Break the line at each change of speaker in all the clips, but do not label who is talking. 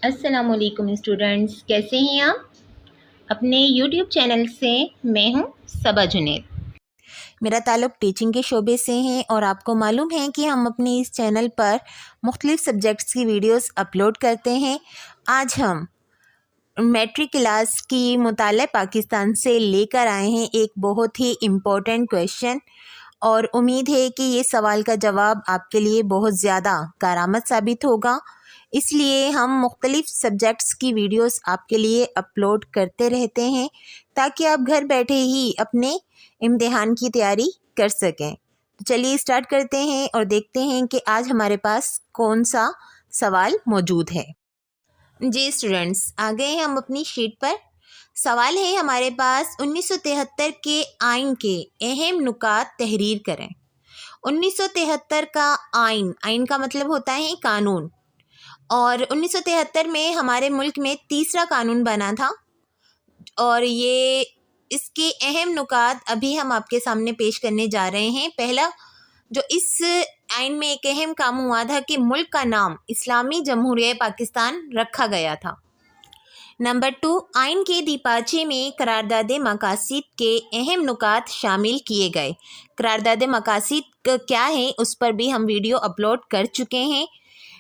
السلام علیکم اسٹوڈنٹس، کیسے ہیں آپ؟ اپنے یوٹیوب چینل سے میں ہوں صبا جنید۔
میرا تعلق ٹیچنگ کے شعبے سے ہیں اور آپ کو معلوم ہے کہ ہم اپنے اس چینل پر مختلف سبجیکٹس کی ویڈیوز اپلوڈ کرتے ہیں۔ آج ہم میٹرک کلاس کی مطالعہ پاکستان سے لے کر آئے ہیں ایک بہت ہی امپورٹنٹ کویشچن، اور امید ہے کہ یہ سوال کا جواب آپ کے لیے بہت زیادہ کارآمد ثابت ہوگا۔ اس لیے ہم مختلف سبجیکٹس کی ویڈیوز آپ کے لیے اپلوڈ کرتے رہتے ہیں تاکہ آپ گھر بیٹھے ہی اپنے امتحان کی تیاری کر سکیں۔ تو چلیے اسٹارٹ کرتے ہیں اور دیکھتے ہیں کہ آج ہمارے پاس کون سا سوال موجود ہے۔ جی اسٹوڈنٹس، آ گئے ہیں ہم اپنی شیٹ پر۔ سوال ہے ہمارے پاس 1973 کے آئین کے اہم نکات تحریر کریں۔ 1973 کا آئین کا مطلب ہوتا ہے قانون، اور 1973 میں ہمارے ملک میں تیسرا قانون بنا تھا، اور یہ اس کے اہم نکات ابھی ہم آپ کے سامنے پیش کرنے جا رہے ہیں۔ پہلا جو اس آئین میں ایک اہم کام ہوا تھا کہ ملک کا نام اسلامی جمہوریہ پاکستان رکھا گیا تھا۔ نمبر 2، آئین کے دیپاچے میں قرارداد مقاصد کے اہم نکات شامل کیے گئے۔ قرارداد مقاصد کیا ہے اس پر بھی ہم ویڈیو اپلوڈ کر چکے ہیں۔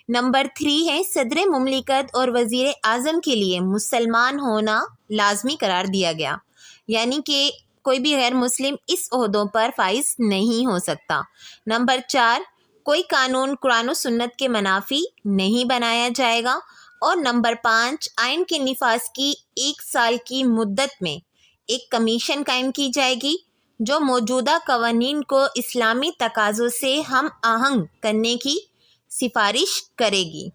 نمبر 3 ہے صدر مملکت اور وزیر اعظم کے لیے مسلمان ہونا لازمی قرار دیا گیا، یعنی کہ کوئی بھی غیر مسلم اس عہدوں پر فائز نہیں ہو سکتا۔ نمبر 4، کوئی قانون قرآن و سنت کے منافی نہیں بنایا جائے گا۔ اور نمبر 5، آئین کے نفاذ کی 1 سال کی مدت میں ایک کمیشن قائم کی جائے گی جو موجودہ قوانین کو اسلامی تقاضوں سے ہم آہنگ کرنے کی سفارش کرے گی۔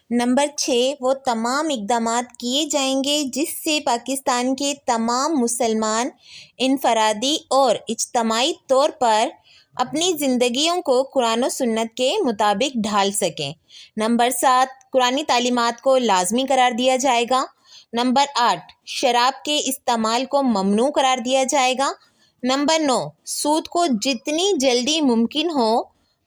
نمبر 6، وہ تمام اقدامات کیے جائیں گے جس سے پاکستان کے تمام مسلمان انفرادی اور اجتماعی طور پر اپنی زندگیوں کو قرآن و سنت کے مطابق ڈھال سکیں۔ نمبر 7، قرآنی تعلیمات کو لازمی قرار دیا جائے گا۔ نمبر 8، شراب کے استعمال کو ممنوع قرار دیا جائے گا۔ نمبر 9، سود کو جتنی جلدی ممکن ہو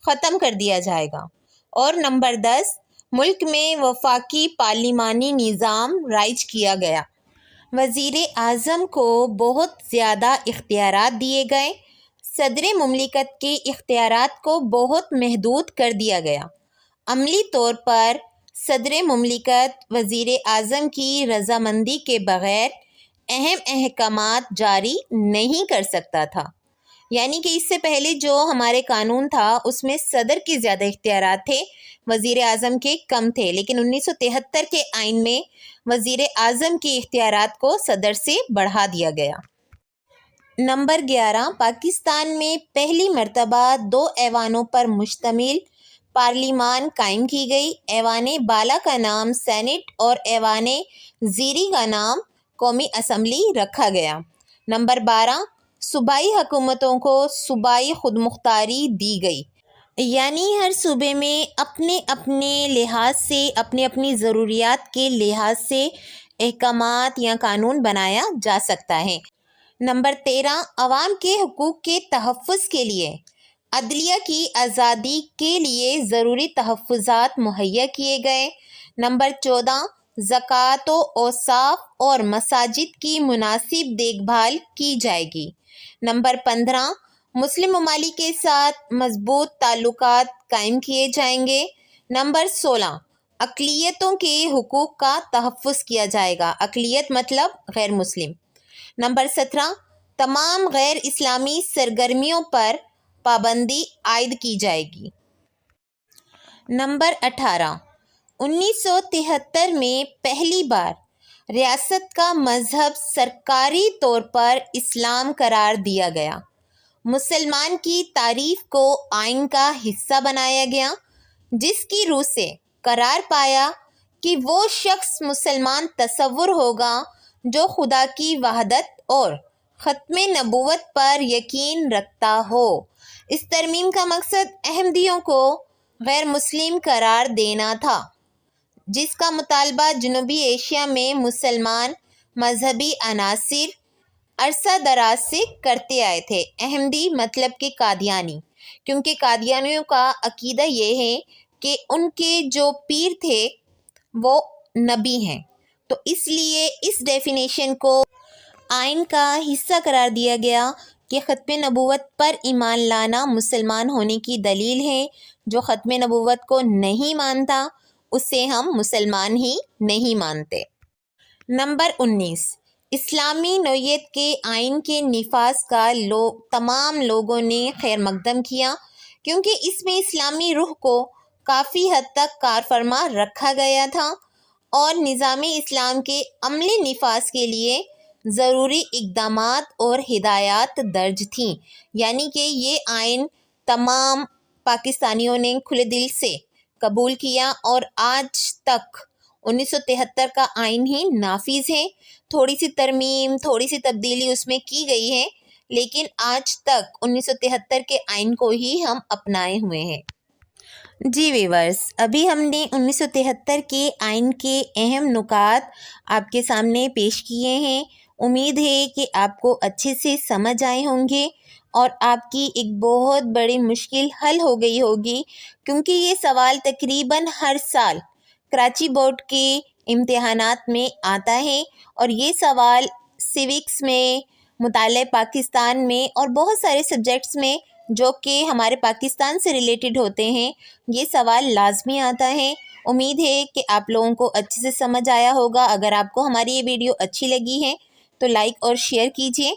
ختم کر دیا جائے گا۔ اور نمبر 10، ملک میں وفاقی پارلیمانی نظام رائج کیا گیا۔ وزیر اعظم کو بہت زیادہ اختیارات دیے گئے۔ صدر مملکت کے اختیارات کو بہت محدود کر دیا گیا۔ عملی طور پر صدر مملکت وزیر اعظم کی رضامندی کے بغیر اہم احکامات جاری نہیں کر سکتا تھا، یعنی کہ اس سے پہلے جو ہمارے قانون تھا اس میں صدر کے زیادہ اختیارات تھے، وزیر اعظم کے کم تھے، لیکن 1973 کے آئین میں وزیر اعظم کے اختیارات کو صدر سے بڑھا دیا گیا۔ نمبر 11، پاکستان میں پہلی مرتبہ 2 ایوانوں پر مشتمل پارلیمان قائم کی گئی۔ ایوان بالا کا نام سینٹ اور ایوان زیریں کا نام قومی اسمبلی رکھا گیا۔ نمبر 12، صوبائی حکومتوں کو صوبائی خود مختاری دی گئی، یعنی ہر صوبے میں اپنے اپنے لحاظ سے اپنی اپنی ضروریات کے لحاظ سے احکامات یا قانون بنایا جا سکتا ہے۔ نمبر 13، عوام کے حقوق کے تحفظ کے لیے عدلیہ کی آزادی کے لیے ضروری تحفظات مہیا کیے گئے۔ نمبر 14، زکوٰۃ و اوقاف اور مساجد کی مناسب دیکھ بھال کی جائے گی۔ نمبر 15، مسلم ممالک کے ساتھ مضبوط تعلقات قائم کیے جائیں گے۔ نمبر 16، اقلیتوں کے حقوق کا تحفظ کیا جائے گا۔ اقلیت مطلب غیر مسلم۔ نمبر 17، تمام غیر اسلامی سرگرمیوں پر پابندی عائد کی جائے گی۔ نمبر 18، 1973 میں پہلی بار ریاست کا مذہب سرکاری طور پر اسلام قرار دیا گیا۔ مسلمان کی تعریف کو آئین کا حصہ بنایا گیا، جس کی روح سے قرار پایا کہ وہ شخص مسلمان تصور ہوگا جو خدا کی وحدت اور ختم نبوت پر یقین رکھتا ہو۔ اس ترمیم کا مقصد احمدیوں کو غیر مسلم قرار دینا تھا، جس کا مطالبہ جنوبی ایشیا میں مسلمان مذہبی عناصر عرصہ دراز سے کرتے آئے تھے۔ احمدی مطلب کہ قادیانی، کیونکہ قادیانیوں کا عقیدہ یہ ہے کہ ان کے جو پیر تھے وہ نبی ہیں، تو اس لیے اس ڈیفینیشن کو آئین کا حصہ قرار دیا گیا کہ ختم نبوت پر ایمان لانا مسلمان ہونے کی دلیل ہے۔ جو ختم نبوت کو نہیں مانتا اسے ہم مسلمان ہی نہیں مانتے۔ نمبر 19، اسلامی نوعیت کے آئین کے نفاذ کا تمام لوگوں نے خیر مقدم کیا، کیونکہ اس میں اسلامی روح کو کافی حد تک کار فرما رکھا گیا تھا اور نظام اسلام کے عملی نفاذ کے لیے ضروری اقدامات اور ہدایات درج تھیں، یعنی کہ یہ آئین تمام پاکستانیوں نے کھلے دل سے قبول کیا اور آج تک 1973 کا آئین ہی نافذ ہے۔ تھوڑی سی ترمیم، تھوڑی سی تبدیلی اس میں کی گئی ہے، لیکن آج تک 1973 کے آئین کو ہی ہم اپنائے ہوئے ہیں۔ جی ویورز، ابھی ہم نے 1973 کے آئین کے اہم نکات آپ کے سامنے پیش کیے ہیں۔ امید ہے کہ آپ کو اچھے سے سمجھ آئے ہوں گے اور آپ کی ایک بہت بڑی مشکل حل ہو گئی ہوگی، کیونکہ یہ سوال تقریباً ہر سال کراچی بورڈ کے امتحانات میں آتا ہے اور یہ سوال سیوکس میں، مطالعہ پاکستان میں اور بہت سارے سبجیکٹس میں جو کہ ہمارے پاکستان سے ریلیٹڈ ہوتے ہیں، یہ سوال لازمی آتا ہے۔ امید ہے کہ آپ لوگوں کو اچھے سے سمجھ آیا ہوگا۔ اگر آپ کو ہماری یہ ویڈیو اچھی لگی ہے تو لائک اور شیئر کیجیے،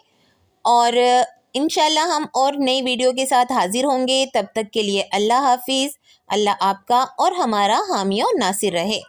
اور انشاءاللہ ہم اور نئی ویڈیو کے ساتھ حاضر ہوں گے۔ تب تک کے لیے اللہ حافظ۔ اللہ آپ کا اور ہمارا حامی و ناصر رہے۔